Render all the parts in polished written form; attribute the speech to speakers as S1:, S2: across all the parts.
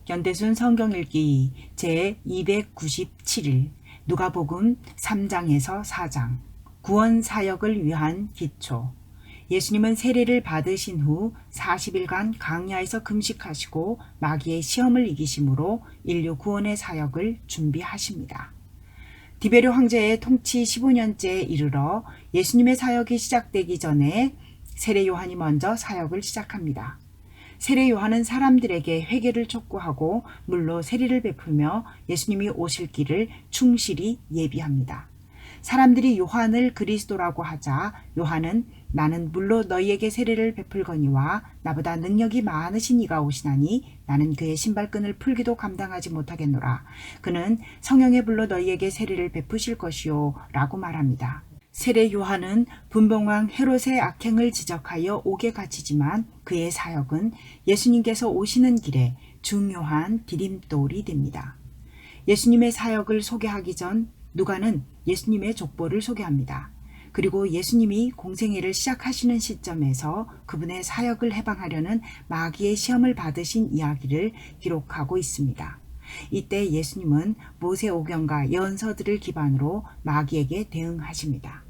S1: 연대순 성경읽기 제297일 누가복음 3장에서 4장 구원 사역을 위한 기초. 예수님은 세례를 받으신 후 40일간 강야에서 금식하시고 마귀의 시험을 이기심으로 인류 구원의 사역을 준비하십니다. 디베르 황제의 통치 15년째에 이르러 예수님의 사역이 시작되기 전에 세례 요한이 먼저 사역을 시작합니다. 세례 요한은 사람들에게 회개를 촉구하고 물로 세례를 베풀며 예수님이 오실 길을 충실히 예비합니다. 사람들이 요한을 그리스도라고 하자 요한은 나는 물로 너희에게 세례를 베풀거니와 나보다 능력이 많으신 이가 오시나니 나는 그의 신발끈을 풀기도 감당하지 못하겠노라. 그는 성령의 불로 너희에게 세례를 베푸실 것이요 라고 말합니다. 세례 요한은 분봉왕 헤롯의 악행을 지적하여 옥에 갇히지만 그의 사역은 예수님께서 오시는 길에 중요한 디딤돌이 됩니다. 예수님의 사역을 소개하기 전 누가는 예수님의 족보를 소개합니다. 그리고 예수님이 공생애를 시작하시는 시점에서 그분의 사역을 해방하려는 마귀의 시험을 받으신 이야기를 기록하고 있습니다. 이때 예수님은 모세오경과 예언서들을 기반으로 마귀에게 대응하십니다.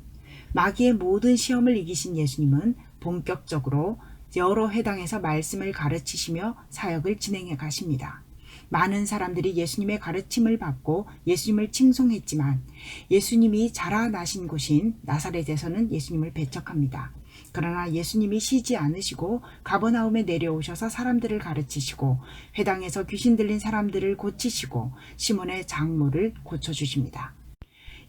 S1: 마귀의 모든 시험을 이기신 예수님은 본격적으로 여러 회당에서 말씀을 가르치시며 사역을 진행해 가십니다. 많은 사람들이 예수님의 가르침을 받고 예수님을 칭송했지만 예수님이 자라나신 곳인 나사렛에서는 예수님을 배척합니다. 그러나 예수님이 쉬지 않으시고 가버나움에 내려오셔서 사람들을 가르치시고 회당에서 귀신 들린 사람들을 고치시고 시몬의 장모를 고쳐주십니다.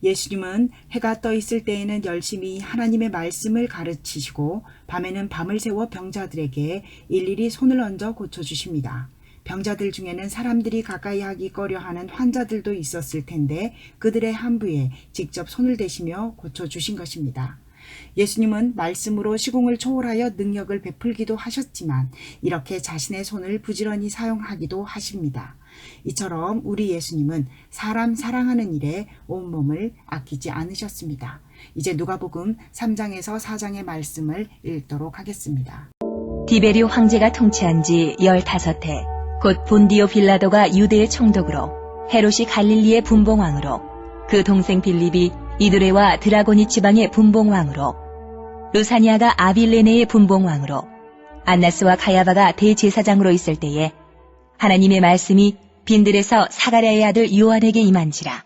S1: 예수님은 해가 떠 있을 때에는 열심히 하나님의 말씀을 가르치시고 밤에는 밤을 새워 병자들에게 일일이 손을 얹어 고쳐주십니다. 병자들 중에는 사람들이 가까이 하기 꺼려하는 환자들도 있었을 텐데 그들의 한부에 직접 손을 대시며 고쳐주신 것입니다. 예수님은 말씀으로 시공을 초월하여 능력을 베풀기도 하셨지만 이렇게 자신의 손을 부지런히 사용하기도 하십니다. 이처럼 우리 예수님은 사람 사랑하는 일에 온몸을 아끼지 않으셨습니다. 이제 누가복음 3장에서 4장의 말씀을 읽도록 하겠습니다.
S2: 디베르 황제가 통치한 지 15해 곧 본디오 빌라도가 유대의 총독으로 헤롯이 갈릴리의 분봉왕으로 그 동생 빌립이 이두레와 드라고니 지방의 분봉왕으로 루사니아가 아빌레네의 분봉왕으로 안나스와 가야바가 대제사장으로 있을 때에 하나님의 말씀이 빈들에서 사가랴의 아들 요한에게 임한지라.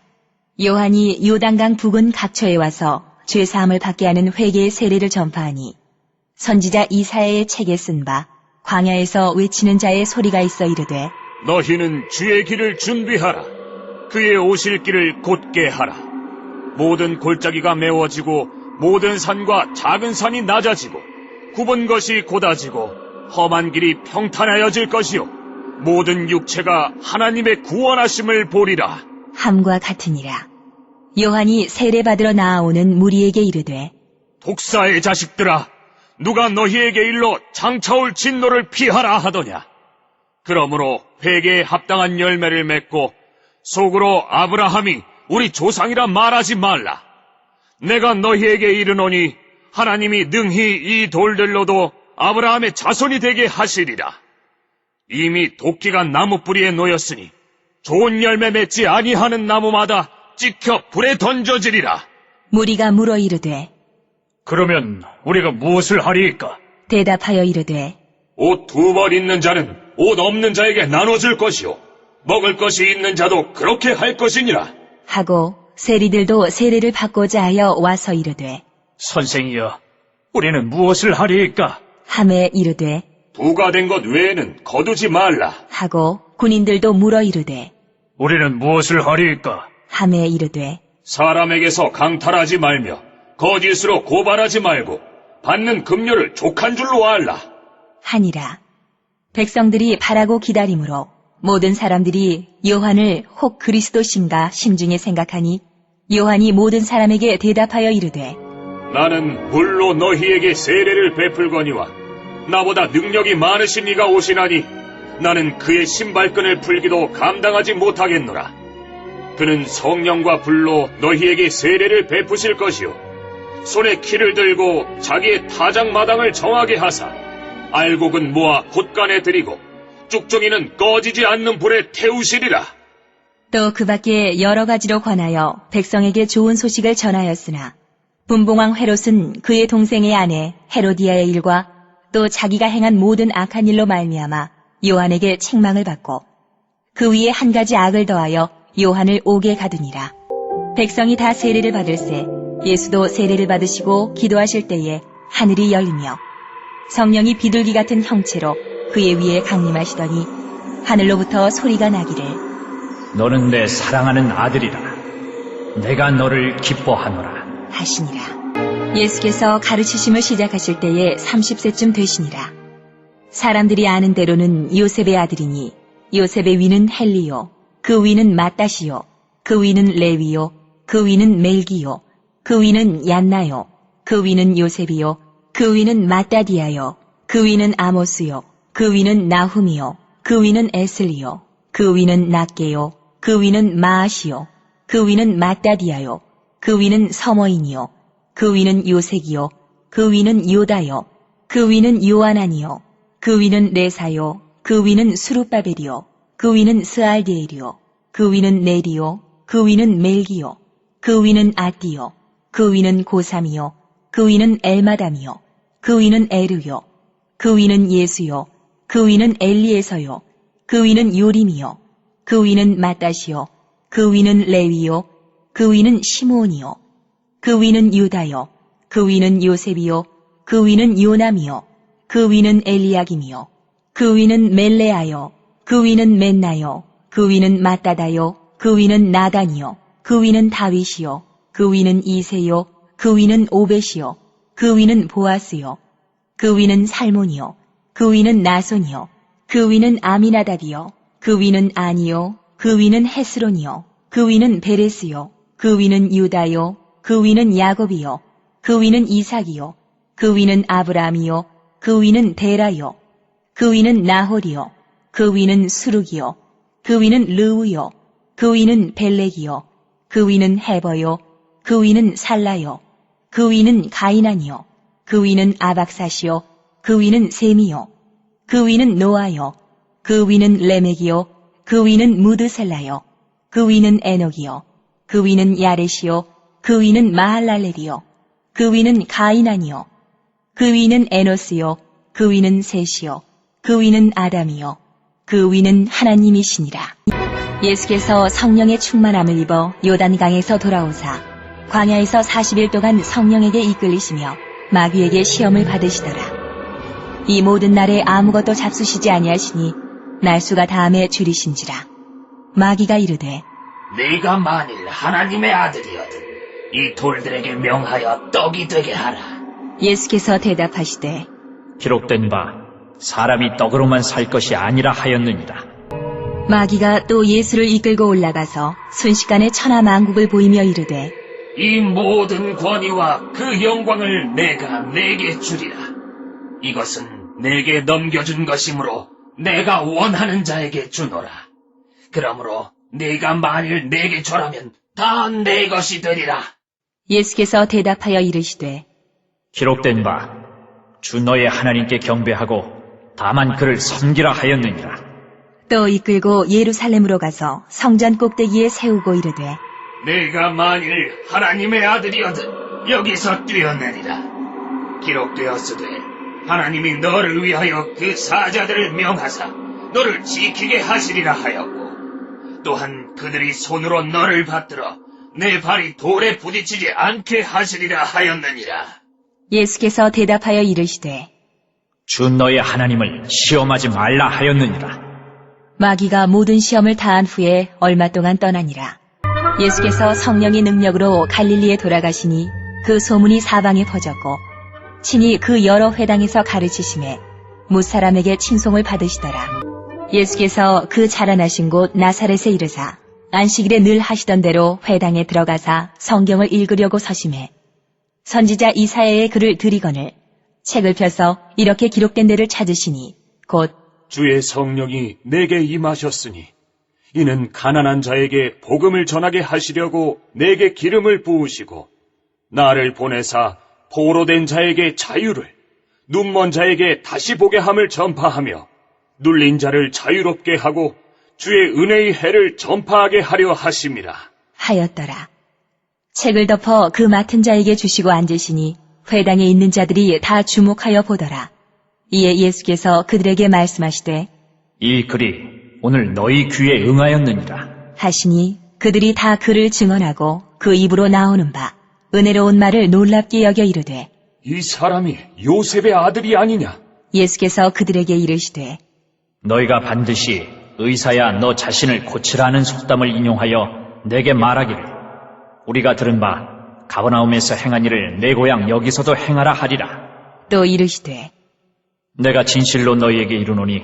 S2: 요한이 요단강 북은 각처에 와서 죄사함을 받게 하는 회개의 세례를 전파하니 선지자 이사야의 책에 쓴 바 광야에서 외치는 자의 소리가 있어 이르되
S3: 너희는 주의 길을 준비하라. 그의 오실 길을 곧게 하라. 모든 골짜기가 메워지고 모든 산과 작은 산이 낮아지고 굽은 것이 곧아지고 험한 길이 평탄하여질 것이요 모든 육체가 하나님의 구원하심을 보리라.
S2: 함과 같으니라. 요한이 세례받으러 나아오는 무리에게 이르되
S3: 독사의 자식들아, 누가 너희에게 일러 장차올 진노를 피하라 하더냐. 그러므로 회개에 합당한 열매를 맺고 속으로 아브라함이 우리 조상이라 말하지 말라. 내가 너희에게 이르노니 하나님이 능히 이 돌들로도 아브라함의 자손이 되게 하시리라. 이미 도끼가 나무 뿌리에 놓였으니 좋은 열매 맺지 아니하는 나무마다 찍혀 불에 던져지리라.
S2: 무리가 물어 이르되
S4: 그러면 우리가 무엇을 하리이까?
S2: 대답하여 이르되
S3: 옷 2벌 있는 자는 옷 없는 자에게 나눠줄 것이요 먹을 것이 있는 자도 그렇게 할 것이니라.
S2: 하고 세리들도 세례를 받고자 하여 와서 이르되
S4: 선생이여, 우리는 무엇을 하리이까?
S2: 함에 이르되
S3: 부가 된 것 외에는 거두지 말라.
S2: 하고 군인들도 물어 이르되
S4: 우리는 무엇을 하리이까?
S2: 함에 이르되
S3: 사람에게서 강탈하지 말며 거짓으로 고발하지 말고 받는 급료를 족한 줄로 알라.
S2: 하니라. 백성들이 바라고 기다림으로 모든 사람들이 요한을 혹 그리스도신가 심중에 생각하니 요한이 모든 사람에게 대답하여 이르되
S3: 나는 물로 너희에게 세례를 베풀거니와 나보다 능력이 많으신 이가 오시나니 나는 그의 신발끈을 풀기도 감당하지 못하겠노라. 그는 성령과 불로 너희에게 세례를 베푸실 것이요 손에 키를 들고 자기의 타작마당을 정하게 하사 알곡은 모아 곳간에 들이고 쭉정이는 꺼지지 않는 불에 태우시리라.
S2: 또 그 밖에 여러 가지로 권하여 백성에게 좋은 소식을 전하였으나 분봉왕 헤롯은 그의 동생의 아내 헤로디아의 일과 또 자기가 행한 모든 악한 일로 말미암아 요한에게 책망을 받고 그 위에 한 가지 악을 더하여 요한을 옥에 가두니라. 백성이 다 세례를 받을새 예수도 세례를 받으시고 기도하실 때에 하늘이 열리며 성령이 비둘기 같은 형체로 그의 위에 강림하시더니 하늘로부터 소리가 나기를
S4: 너는 내 사랑하는 아들이라. 내가 너를 기뻐하노라.
S2: 하시니라. 예수께서 가르치심을 시작하실 때에 30세쯤 되시니라. 사람들이 아는 대로는 요셉의 아들이니 요셉의 위는 헬리요, 그 위는 마따시요, 그 위는 레위요, 그 위는 멜기요, 그 위는 얀나요, 그 위는 요셉이요, 그 위는 마따디아요, 그 위는 아모스요, 그 위는 나훔이요, 그 위는 에슬리요, 그 위는 낫게요, 그 위는 마아시요, 그 위는 마따디아요, 그 위는 서머인이요, 그 위는 요색이요, 그 위는 요다요, 그 위는 요아나니요, 그 위는 레사요, 그 위는 수룹바벨이요, 그 위는 스알디엘이요, 그 위는 네리요, 그 위는 멜기요, 그 위는 아띠요, 그 위는 고삼이요, 그 위는 엘마담이요, 그 위는 에르요, 그 위는 예수요, 그 위는 엘리에서요, 그 위는 요림이요, 그 위는 마따시요, 그 위는 레위요, 그 위는 시므온이요, 그 위는 유다요, 그 위는 요셉이요, 그 위는 요남이요, 그 위는 엘리야김이요, 그 위는 멜레아요, 그 위는 맨나요, 그 위는 마따다요, 그 위는 나단이요, 그 위는 다윗이요, 그 위는 이세요, 그 위는 오벳이요, 그 위는 보아스요, 그 위는 살몬이요, 그 위는 나손이요, 그 위는 아미나답이요, 그 위는 아니요, 그 위는 헤스론이요, 그 위는 베레스요, 그 위는 유다요, 그 위는 야곱이요, 그 위는 이삭이요, 그 위는 아브라함이요, 그 위는 데라요, 그 위는 나홀이요, 그 위는 수룩이요, 그 위는 르우요, 그 위는 벨렉이요, 그 위는 헤버요, 그 위는 살라요, 그 위는 가이난이요, 그 위는 아박사시요, 그 위는 셈이요, 그 위는 노아요, 그 위는 레멕이요, 그 위는 무드셀라요, 그 위는 에녹이요, 그 위는 야렛이요, 그 위는 마할랄렐이요, 그 위는 가이난이요, 그 위는 에노스요, 그 위는 셋이요, 그 위는 아담이요, 그 위는 하나님이시니라. 예수께서 성령의 충만함을 입어 요단강에서 돌아오사 광야에서 40일 동안 성령에게 이끌리시며 마귀에게 시험을 받으시더라. 이 모든 날에 아무것도 잡수시지 아니하시니 날수가 다함에 줄이신지라. 마귀가 이르되
S5: 네가 만일 하나님의 아들이거든 이 돌들에게 명하여 떡이 되게 하라.
S2: 예수께서 대답하시되
S4: 기록된 바 사람이 떡으로만 살 것이 아니라 하였느니라.
S2: 마귀가 또 예수를 이끌고 올라가서 순식간에 천하만국을 보이며 이르되
S5: 이 모든 권위와 그 영광을 내가 네게 주리라. 이것은 내게 넘겨준 것이므로 내가 원하는 자에게 주노라. 그러므로 네가 만일 내게 절하면 다 내 것이 되리라.
S2: 예수께서 대답하여 이르시되
S4: 기록된 바 주 너의 하나님께 경배하고 다만 그를 섬기라 하였느니라.
S2: 또 이끌고 예루살렘으로 가서 성전 꼭대기에 세우고 이르되
S5: 네가 만일 하나님의 아들이거든 여기서 뛰어내리라. 기록되었으되 하나님이 너를 위하여 그 사자들을 명하사 너를 지키게 하시리라 하였고 또한 그들이 손으로 너를 받들어 내 발이 돌에 부딪히지 않게 하시리라 하였느니라.
S2: 예수께서 대답하여 이르시되
S4: 주 너의 하나님을 시험하지 말라 하였느니라.
S2: 마귀가 모든 시험을 다한 후에 얼마 동안 떠나니라. 예수께서 성령의 능력으로 갈릴리에 돌아가시니 그 소문이 사방에 퍼졌고 친히 그 여러 회당에서 가르치심에 무사람에게 칭송을 받으시더라. 예수께서 그 자라나신 곳 나사렛에 이르사 안식일에 늘 하시던 대로 회당에 들어가사 성경을 읽으려고 서심해 선지자 이사야의 글을 들이거늘 책을 펴서 이렇게 기록된 데를 찾으시니 곧
S3: 주의 성령이 내게 임하셨으니 이는 가난한 자에게 복음을 전하게 하시려고 내게 기름을 부으시고 나를 보내사 포로된 자에게 자유를 눈먼 자에게 다시 보게 함을 전파하며 눌린 자를 자유롭게 하고 주의 은혜의 해를 전파하게 하려 하심이라.
S2: 하였더라. 책을 덮어 그 맡은 자에게 주시고 앉으시니 회당에 있는 자들이 다 주목하여 보더라. 이에 예수께서 그들에게 말씀하시되
S4: 이 글이 오늘 너희 귀에 응하였느니라.
S2: 하시니 그들이 다 그를 증언하고 그 입으로 나오는 바 은혜로운 말을 놀랍게 여겨 이르되
S3: 이 사람이 요셉의 아들이 아니냐?
S2: 예수께서 그들에게 이르시되
S4: 너희가 반드시 의사야 너 자신을 고치라는 속담을 인용하여 내게 말하기를 우리가 들은 바 가버나움에서 행한 일을 내 고향 여기서도 행하라 하리라.
S2: 또 이르시되
S4: 내가 진실로 너희에게 이르노니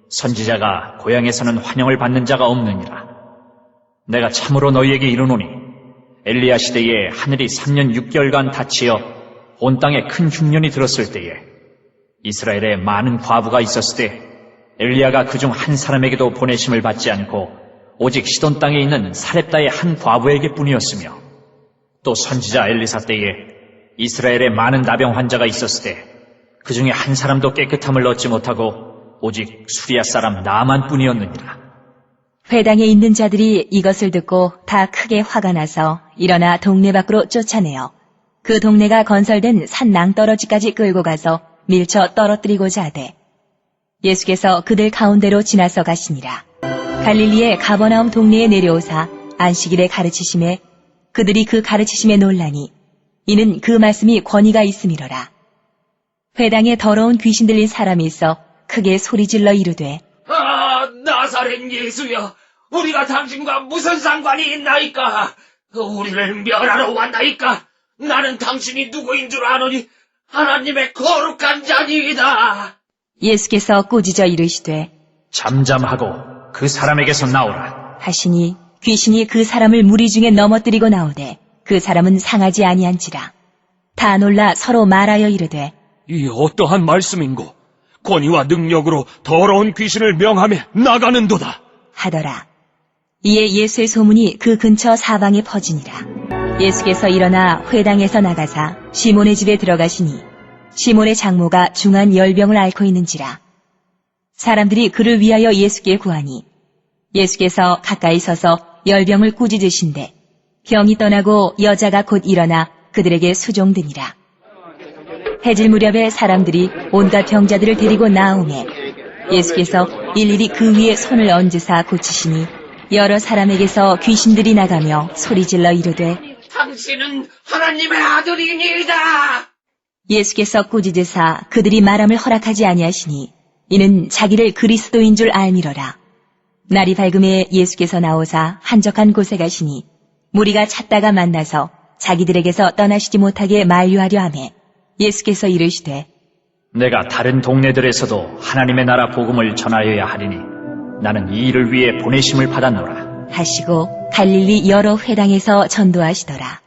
S4: 선지자가 고향에서는 환영을 받는 자가 없느니라. 내가 참으로 너희에게 이르노니 엘리야 시대에 하늘이 3년 6개월간 닫히어 온 땅에 큰 흉년이 들었을 때에 이스라엘에 많은 과부가 있었을 때 엘리야가 그중 한 사람에게도 보내심을 받지 않고 오직 시돈 땅에 있는 사렙다의 한 과부에게 뿐이었으며 또 선지자 엘리사 때에 이스라엘에 많은 나병 환자가 있었을 때 그 중에 한 사람도 깨끗함을 얻지 못하고 오직 수리아 사람 나만 뿐이었느니라.
S2: 회당에 있는 자들이 이것을 듣고 다 크게 화가 나서 일어나 동네 밖으로 쫓아내어 그 동네가 건설된 산 낭떠러지까지 끌고 가서 밀쳐 떨어뜨리고자 하되 예수께서 그들 가운데로 지나서 가시니라. 갈릴리의 가버나움 동네에 내려오사 안식일에 가르치심에 그들이 그 가르치심에 놀라니 이는 그 말씀이 권위가 있음이로라. 회당에 더러운 귀신 들린 사람이 있어 크게 소리질러 이르되
S5: 나사렛 예수여, 우리가 당신과 무슨 상관이 있나이까? 우리를 멸하러 왔나이까? 나는 당신이 누구인 줄 아노니 하나님의 거룩한 자니이다.
S2: 예수께서 꾸짖어 이르시되
S4: 잠잠하고 그 사람에게서 나오라.
S2: 하시니 귀신이 그 사람을 무리 중에 넘어뜨리고 나오되 그 사람은 상하지 아니한지라. 다 놀라 서로 말하여 이르되
S3: 이 어떠한 말씀인고? 권위와 능력으로 더러운 귀신을 명하며 나가는도다.
S2: 하더라. 이에 예수의 소문이 그 근처 사방에 퍼지니라. 예수께서 일어나 회당에서 나가사 시몬의 집에 들어가시니 시몬의 장모가 중한 열병을 앓고 있는지라. 사람들이 그를 위하여 예수께 구하니 예수께서 가까이 서서 열병을 꾸짖으신데 병이 떠나고 여자가 곧 일어나 그들에게 수종드니라. 해질 무렵에 사람들이 온갖 병자들을 데리고 나오매 예수께서 일일이 그 위에 손을 얹으사 고치시니 여러 사람에게서 귀신들이 나가며 소리질러 이르되
S5: 당신은 하나님의 아들이니이다.
S2: 예수께서 꾸짖으사 그들이 말함을 허락하지 아니하시니 이는 자기를 그리스도인 줄 알미러라. 날이 밝음에 예수께서 나오사 한적한 곳에 가시니 무리가 찾다가 만나서 자기들에게서 떠나시지 못하게 만류하려 하매 예수께서 이르시되
S4: 내가 다른 동네들에서도 하나님의 나라 복음을 전하여야 하리니 나는 이 일을 위해 보내심을 받았노라.
S2: 하시고 갈릴리 여러 회당에서 전도하시더라.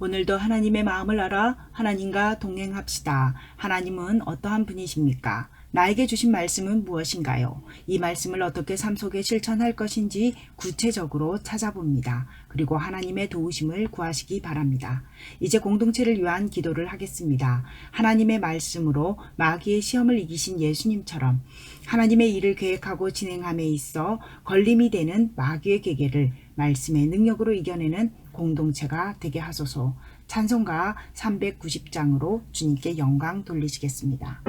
S1: 오늘도 하나님의 마음을 알아 하나님과 동행합시다. 하나님은 어떠한 분이십니까? 나에게 주신 말씀은 무엇인가요? 이 말씀을 어떻게 삶 속에 실천할 것인지 구체적으로 찾아봅니다. 그리고 하나님의 도우심을 구하시기 바랍니다. 이제 공동체를 위한 기도를 하겠습니다. 하나님의 말씀으로 마귀의 시험을 이기신 예수님처럼 하나님의 일을 계획하고 진행함에 있어 걸림이 되는 마귀의 계계를 말씀의 능력으로 이겨내는 공동체가 되게 하소서. 찬송가 390장으로 주님께 영광 돌리시겠습니다.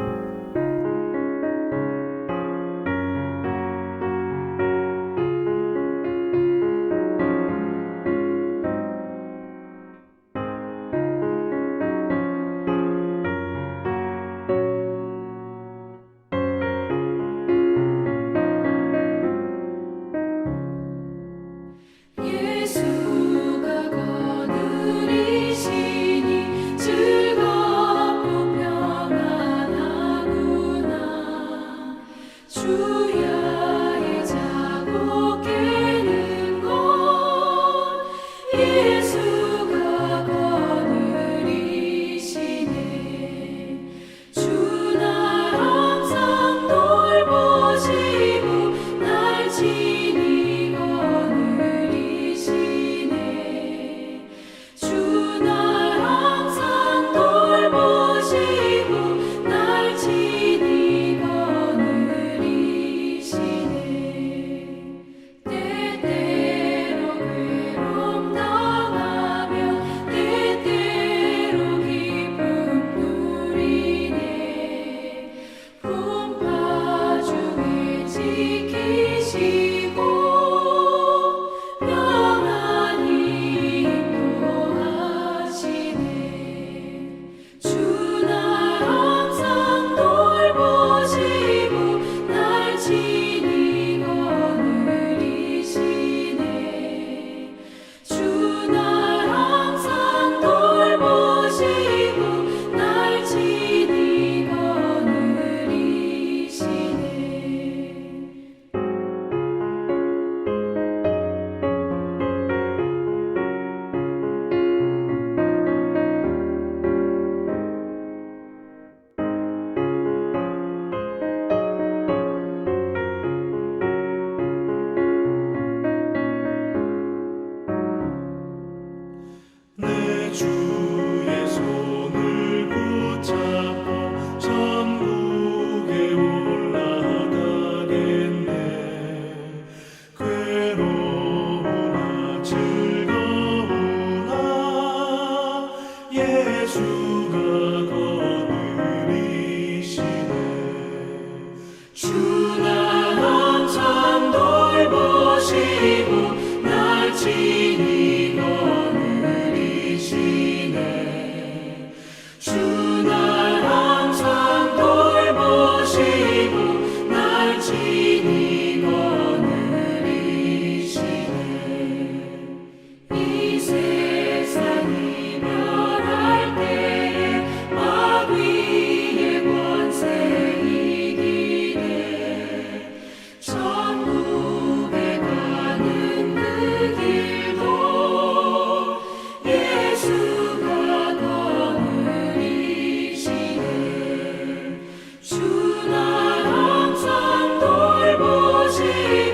S6: 예수가 거느리시니 즐겁고 평안하구나. 주야의 자고 깨는 것 예수가 거느리시네. 주 날 항상 돌보시고 날 친히 거느리시네. 주 날 항상 돌보시고 날 친히 거느리시네. 돌보시고 날 친히 거느리시네. 주 날 항상 돌보시고 날 친히 거느리시네. 이 세상이 멸할 때에 마귀의 권세 이기네. 천국에 가는 그 길도 예수가 거느리시네. 주 날 항상 돌보시고